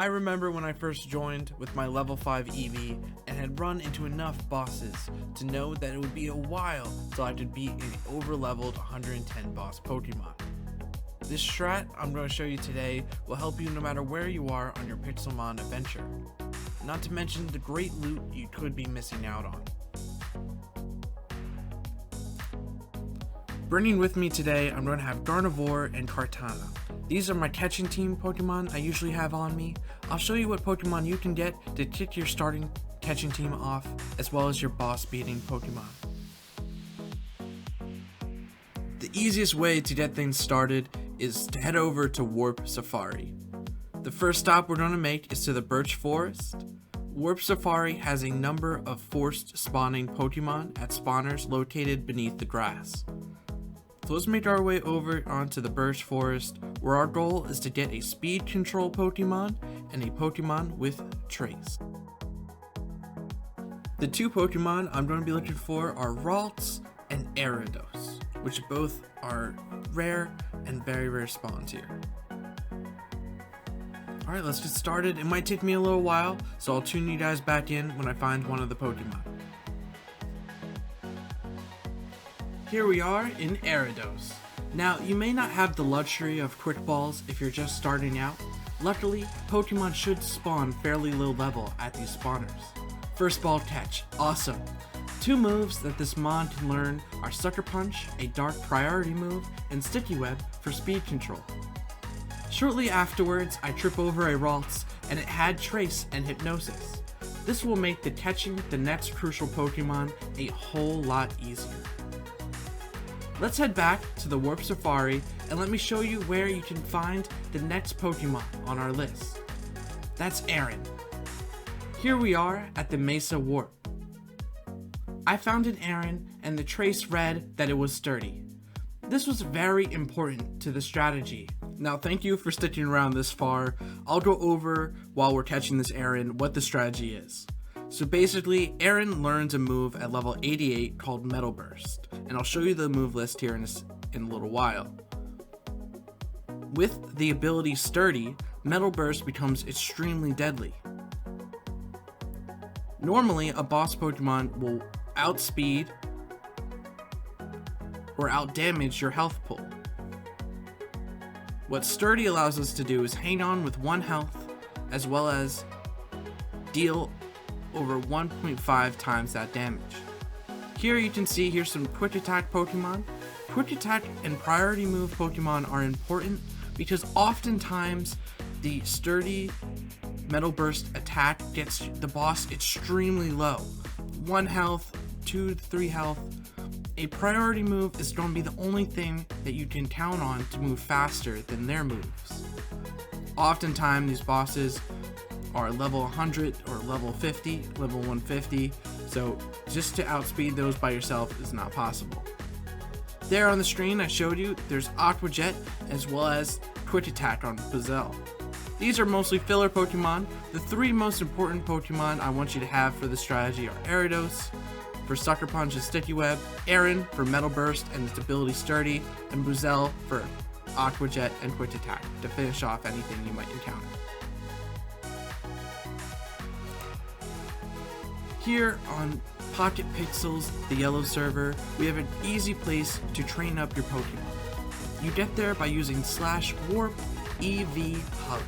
I remember when I first joined with my level 5 EV and had run into enough bosses to know that it would be a while till I could beat an over-leveled 110 boss Pokemon. This strat I'm going to show you today will help you no matter where you are on your Pixelmon adventure, not to mention the great loot you could be missing out on. Bringing with me today, I'm going to have Gardevoir and Kartana. These are my catching team Pokemon I usually have on me. I'll show you what Pokemon you can get to kick your starting catching team off, as well as your boss beating Pokemon. The easiest way to get things started is to head over to Warp Safari. The first stop we're going to make is to the Birch Forest. Warp Safari has a number of forced spawning Pokemon at spawners located beneath the grass. So let's make our way over onto the Birch Forest, where our goal is to get a speed control Pokemon and a Pokemon with Trace. The two Pokemon I'm going to be looking for are Ralts and Gyarados, which both are rare and very rare spawns here. Alright, let's get started. It might take me a little while, so I'll tune you guys back in when I find one of the Pokemon. Here we are in Gyarados. Now, you may not have the luxury of quick balls if you're just starting out. Luckily, Pokemon should spawn fairly low level at these spawners. First ball catch, awesome. Two moves that this mod can learn are Sucker Punch, a dark priority move, and Sticky Web for speed control. Shortly afterwards, I trip over a Ralts and it had Trace and Hypnosis. This will make the catching the next crucial Pokemon a whole lot easier. Let's head back to the Warp Safari and let me show you where you can find the next Pokemon on our list. That's Aaron. Here we are at the Mesa Warp. I found an Aaron and the trace read that it was sturdy. This was very important to the strategy. Now thank you for sticking around this far. I'll go over while we're catching this Aaron what the strategy is. So basically, Aaron learns a move at level 88 called Metal Burst, and I'll show you the move list here in a little while. With the ability Sturdy, Metal Burst becomes extremely deadly. Normally, a boss Pokemon will outspeed or outdamage your health pool. What Sturdy allows us to do is hang on with 1 health, as well as deal over 1.5 times that damage. Here you can see here's some quick attack Pokemon. Quick attack and priority move Pokemon are important because oftentimes the sturdy Metal Burst attack gets the boss extremely low. 1 health, 2 to 3 health. A priority move is going to be the only thing that you can count on to move faster than their moves. Oftentimes these bosses are level 100 or level 50, level 150, so just to outspeed those by yourself is not possible. There on the screen I showed you, there's Aqua Jet as well as Quick Attack on Buzzell. These are mostly filler Pokemon. The 3 most important Pokemon I want you to have for this strategy are Gyarados for Sucker Punch and Sticky Web, Aaron for Metal Burst and its ability Sturdy, and Buzzell for Aqua Jet and Quick Attack to finish off anything you might encounter. Here on PocketPixels, the Yellow Server, we have an easy place to train up your Pokemon. You get there by using /warp EV hub.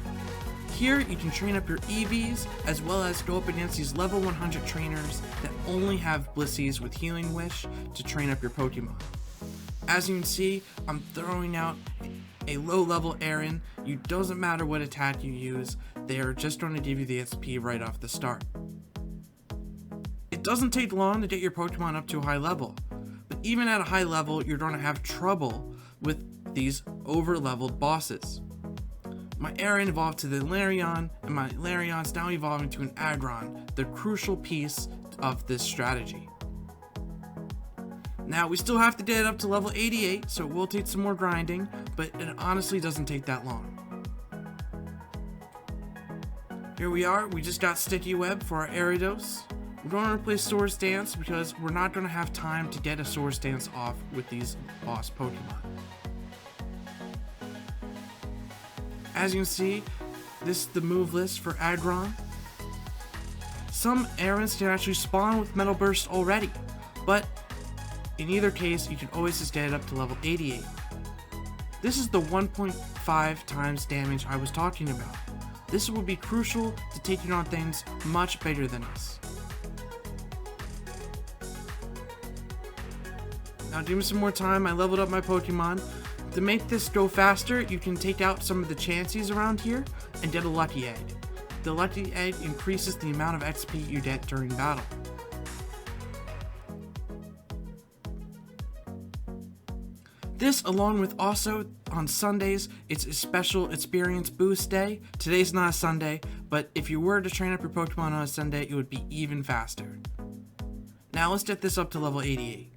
Here you can train up your EVs as well as go up against these level 100 trainers that only have Blissies with Healing Wish to train up your Pokemon. As you can see, I'm throwing out a low level Aaron. It doesn't matter what attack you use, they are just going to give you the XP right off the start. It doesn't take long to get your Pokemon up to a high level, but even at a high level, you're going to have trouble with these over-leveled bosses. My Aaron evolved to the Larion, and my Larion's now evolving to an Aggron, the crucial piece of this strategy. Now, we still have to get it up to level 88, so it will take some more grinding, but it honestly doesn't take that long. Here we are, we just got Sticky Web for our Gyarados. We're going to replace Swords Dance because we're not going to have time to get a Swords Dance off with these boss Pokemon. As you can see, this is the move list for Aggron. Some errands can actually spawn with Metal Burst already, but in either case, you can always just get it up to level 88. This is the 1.5 times damage I was talking about. This will be crucial to taking on things much bigger than us. Now give me some more time, I leveled up my Pokemon. To make this go faster, you can take out some of the chances around here and get a Lucky Egg. The Lucky Egg increases the amount of XP you get during battle. This, along with also on Sundays, it's a special experience boost day. Today's not a Sunday, but if you were to train up your Pokemon on a Sunday, it would be even faster. Now let's get this up to level 88.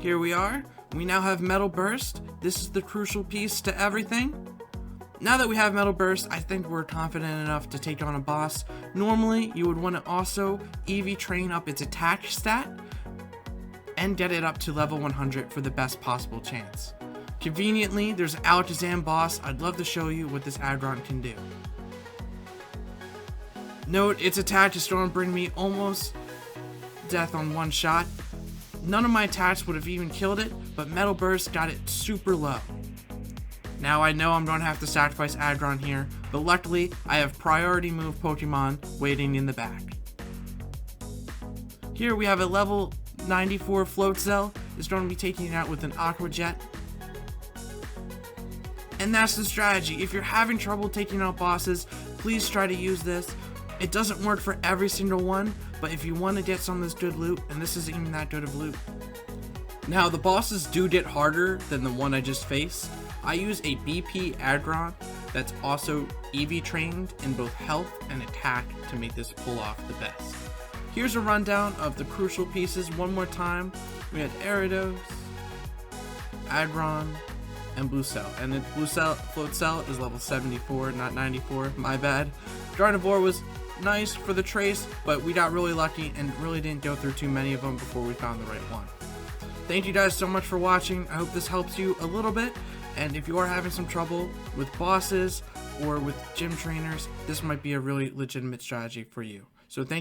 Here we are. We now have Metal Burst. This is the crucial piece to everything. Now that we have Metal Burst, I think we're confident enough to take on a boss. Normally, you would want to also EV train up its attack stat and get it up to level 100 for the best possible chance. Conveniently, there's an Alakazam boss. I'd love to show you what this Aggron can do. Note, its attack is going to bring me almost death on one shot. None of my attacks would have even killed it, but Metal Burst got it super low. Now I know I'm going to have to sacrifice Aggron here, but luckily I have priority move Pokemon waiting in the back. Here we have a level 94 Floatzel. It's going to be taking it out with an Aqua Jet. And that's the strategy. If you're having trouble taking out bosses, please try to use this. It doesn't work for every single one, but if you want to get some of this good loot, and this isn't even that good of loot. Now the bosses do get harder than the one I just faced. I use a BP Aggron that's also EV trained in both health and attack to make this pull off the best. Here's a rundown of the crucial pieces one more time. We had Gyarados, Aggron, and Bluecell. And the Floatzel is level 74, not 94, my bad. Gardevoir was nice for the trace, but we got really lucky and really didn't go through too many of them before we found the right one. Thank you guys so much for watching. I hope this helps you a little bit, and if you are having some trouble with bosses or with gym trainers, this might be a really legitimate strategy for you. So thank you.